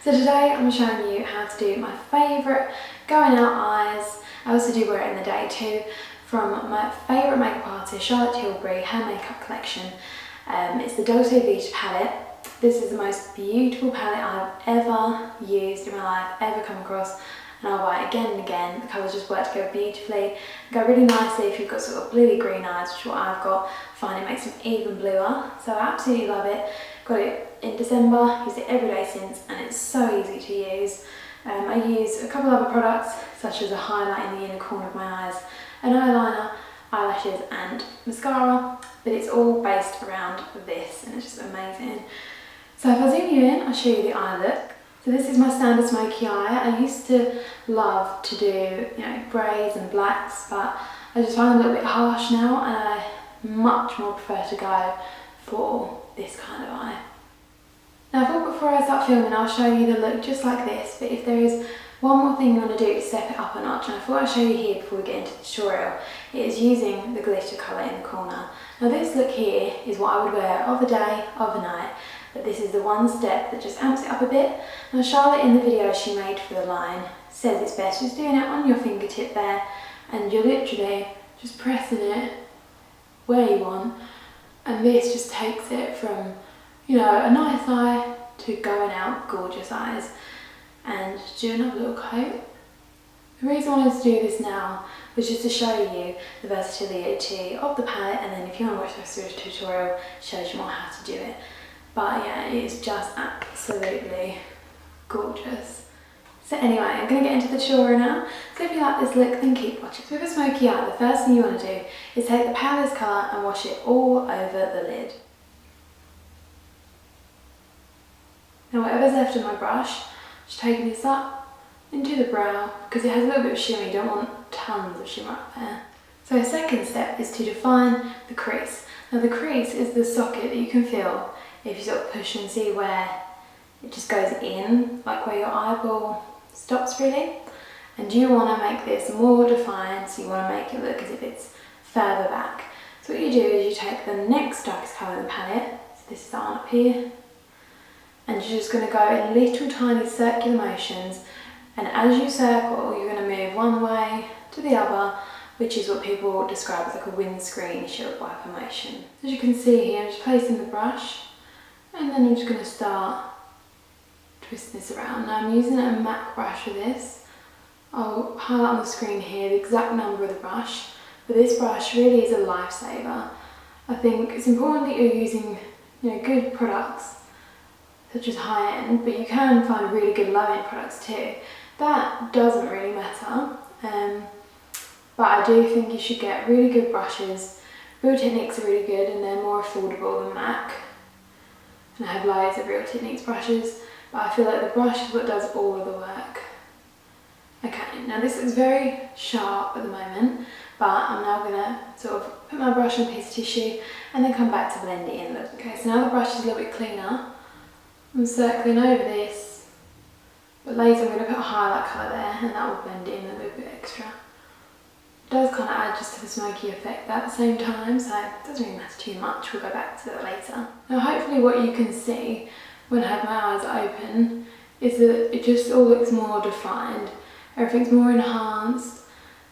So today I'm showing you how to do my favourite going out eyes. I also do wear it in the day too, from my favourite makeup artist, Charlotte Tilbury, her makeup collection. It's the Dolce Vita palette. This is the most beautiful palette I've ever used in my life, ever come across, and I'll buy it again and again. The colours just work together beautifully, go really nicely if you've got sort of bluey green eyes, which is what I've got. I find it makes them even bluer, so I absolutely love it. Got it in December, used it every day since, and it's so easy to use. I use a couple other products such as a highlight in the inner corner of my eyes, an eyeliner, eyelashes and mascara, but it's all based around this and it's just amazing. So if I zoom you in, I'll show you the eye look. So this is my standard smoky eye. I used to love to do, greys and blacks, but I just find them a little bit harsh now, and I much more prefer to go for this kind of eye. Now I thought before I start filming I'll show you the look just like this, but if there is one more thing you want to do to step it up a notch, and I thought I'd show you here before we get into the tutorial, it is using the glitter colour in the corner. Now this look here is what I would wear of the day, of the night, but this is the one step that just amps it up a bit. Now Charlotte, in the video she made for the line, says it's best just doing it on your fingertip there, and you're literally just pressing it where you want, and this just takes it from, a nice eye to going out gorgeous eyes. And just do another little coat. The reason I wanted to do this now was just to show you the versatility of the palette, and then if you want to watch the rest of the tutorial, it shows you more how to do it. But yeah, it is just absolutely gorgeous. So anyway, I'm going to get into the tutorial now. So if you like this look, then keep watching. So with a smoky eye, the first thing you want to do is take the palettes colour and wash it all over the lid. Now whatever's left of my brush, just taking this up into the brow, because it has a little bit of shimmer, you don't want tons of shimmer up there. So the second step is to define the crease. Now the crease is the socket that you can feel if you sort of push and see where it just goes in, like where your eyeball stops really. And you want to make this more defined, so you want to make it look as if it's further back. So what you do is you take the next darkest colour in the palette, so this is that one up here, and you're just going to go in little tiny circular motions, and as you circle you're going to move one way to the other, which is what people describe as like a windscreen shield wiper motion. As you can see here, I'm just placing the brush, and then I'm just going to start twisting this around. Now I'm using a MAC brush for this. I'll highlight on the screen here the exact number of the brush, but this brush really is a lifesaver. I think it's important that you're using good products such as high-end, but you can find really good low-end products too. That doesn't really matter, but I do think you should get really good brushes. Real Techniques are really good and they're more affordable than MAC, and I have loads of Real Techniques brushes, but I feel like the brush is what does all of the work. Okay, now this looks very sharp at the moment, but I'm now going to sort of put my brush on a piece of tissue and then come back to blend it in. Okay, so now the brush is a little bit cleaner. I'm circling over this, but later I'm going to put a highlight colour there and that will blend in a little bit extra. It does kind of add just to the smoky effect at the same time, so it doesn't really matter too much, we'll go back to that later. Now hopefully what you can see when I have my eyes open is that it just all looks more defined, everything's more enhanced,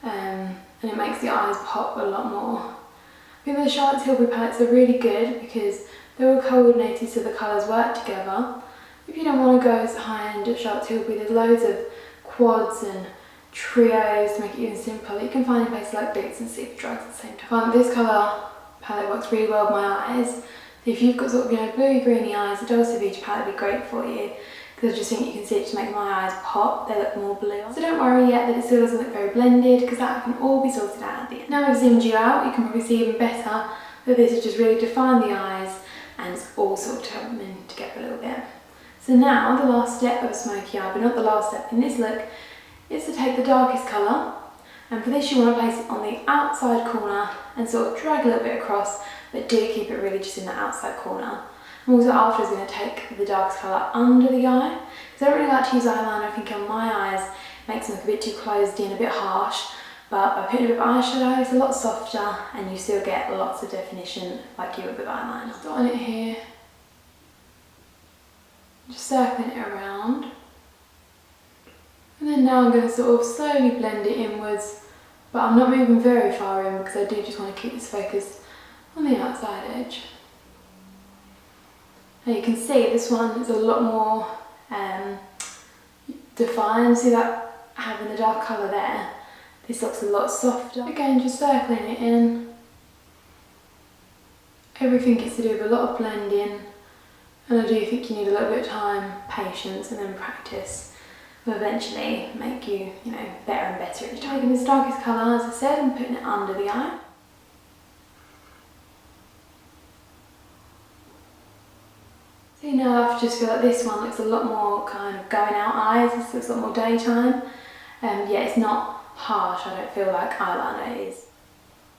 and it makes the eyes pop a lot more. I think the Charlotte Tilbury palettes are really good because they're all coordinated so the colours work together. If you don't want to go as high-end at Charlotte Tilbury, there's loads of quads and trios to make it even simpler. You can find in places like Boots and Superdrug at the same time. This colour palette works really well with my eyes. So if you've got sort of bluey greeny eyes, the Dolce Vita palette would be great for you, because I just think you can see it just make my eyes pop, they look more blue. So don't worry yet that it still doesn't look very blended, because that can all be sorted out at the end. Now I've zoomed you out, you can probably see even better that this has just really defined the eyes, and it's all sort of coming together a little bit. So now the last step of a smoky eye, but not the last step in this look, is to take the darkest colour, and for this you want to place it on the outside corner and sort of drag a little bit across, but do keep it really just in the outside corner. I'm also afterwards going to take the darkest colour under the eye, because I don't really like to use eyeliner. I think on my eyes it makes them look a bit too closed in, a bit harsh, but by putting a bit of eyeshadow it's a lot softer and you still get lots of definition like you would with eyeliner. Starting it here, just circling it around. then now I'm going to sort of slowly blend it inwards, but I'm not moving very far in because I do just want to keep this focus on the outside edge. Now you can see this one is a lot more defined. See that having the dark colour there? This looks a lot softer. Again, just circling it in. Everything gets to do with a lot of blending, and I do think you need a little bit of time, patience, and then practice will eventually make you, better and better. You're taking this darkest colour, as I said, and putting it under the eye. See, now I just feel like this one looks a lot more kind of going out eyes. This looks a lot more daytime. Yeah, it's not harsh. I don't feel like eyeliner is.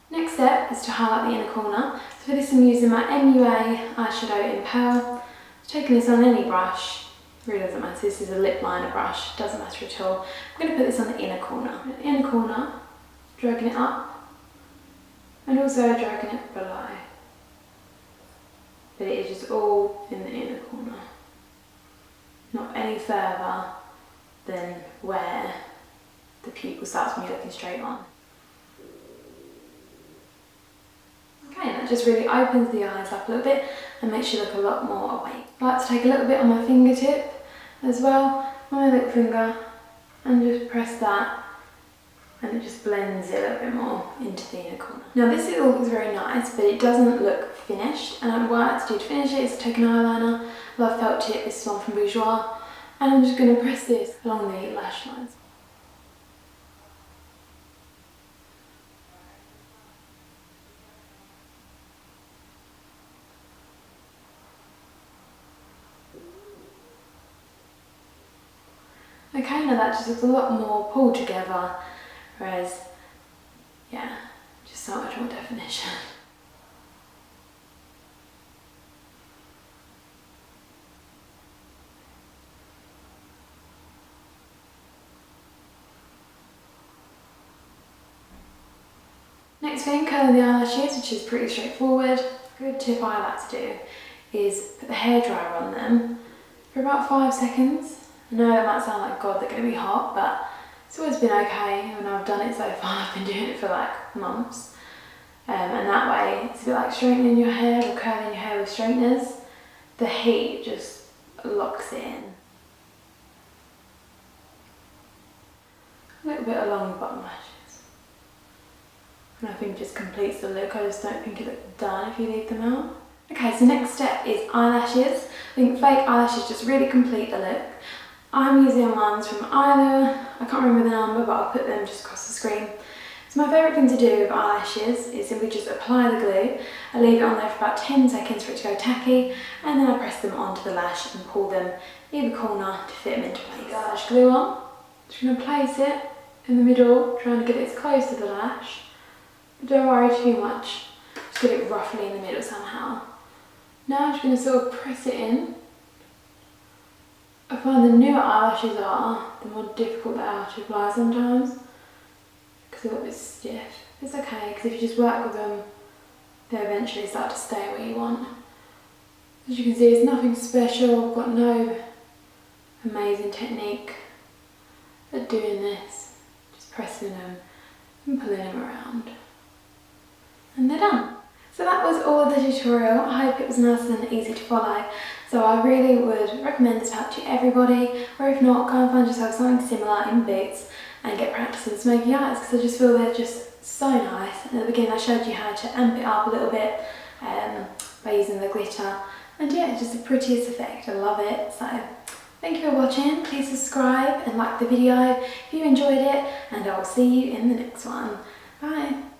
Next step is to highlight the inner corner. So for this I'm using my MUA eyeshadow in Pearl. Taking this on any brush, really doesn't matter. This is a lip liner brush, doesn't matter at all. I'm going to put this on the inner corner. The inner corner, dragging it up, and also dragging it below. But it is just all in the inner corner. Not any further than where the pupil starts when you're looking straight on. Okay, and that just really opens the eyes up a little bit and makes you look a lot more awake. I like to take a little bit on my fingertip as well, on my little finger, and just press that, and it just blends it a little bit more into the inner corner. Now this all looks very nice, but it doesn't look finished, and what I like to do to finish it is take an eyeliner. I love felt tip, this one from Bourjois, and I'm just going to press this along the lash lines. Okay, now that just looks a lot more pulled together, whereas, yeah, just so much more definition. Next thing, curling the eyelashes, which is pretty straightforward. A good tip I like to do is put the hairdryer on them for about 5 seconds. I know that might sound like, God, they're going to be hot, but it's always been okay when I've done it so far. I've been doing it for like months. And that way, it's a bit like straightening your hair or curling your hair with straighteners. The heat just locks it in. A little bit along the bottom lashes. And I think it just completes the look. I just don't think it looks done if you leave them out. Okay, so next step is eyelashes. I think fake eyelashes just really complete the look. I'm using ones from either, I can't remember the number, but I'll put them just across the screen. So my favourite thing to do with eyelashes is simply just apply the glue. I leave it on there for about 10 seconds for it to go tacky, and then I press them onto the lash and pull them either corner to fit them into place. Eyelash glue on. Just going to place it in the middle, trying to get it as close to the lash. But don't worry too much, just get it roughly in the middle somehow. Now I'm just going to sort of press it in. I find the newer eyelashes are, the more difficult they are to apply sometimes, because they're a little bit stiff. It's okay, because if you just work with them, they eventually start to stay where you want. As you can see, it's nothing special. I've got no amazing technique at doing this. Just pressing them and pulling them around. And they're done. So that was all of the tutorial. I hope it was nice and easy to follow. So I really would recommend this palette to everybody, or if not, go and find yourself something similar in boots and get practicing smoky eyes, because I just feel they're just so nice. And at the beginning I showed you how to amp it up a little bit by using the glitter, and yeah, it's just the prettiest effect. I love it. So thank you for watching. Please subscribe and like the video if you enjoyed it, and I will see you in the next one. Bye.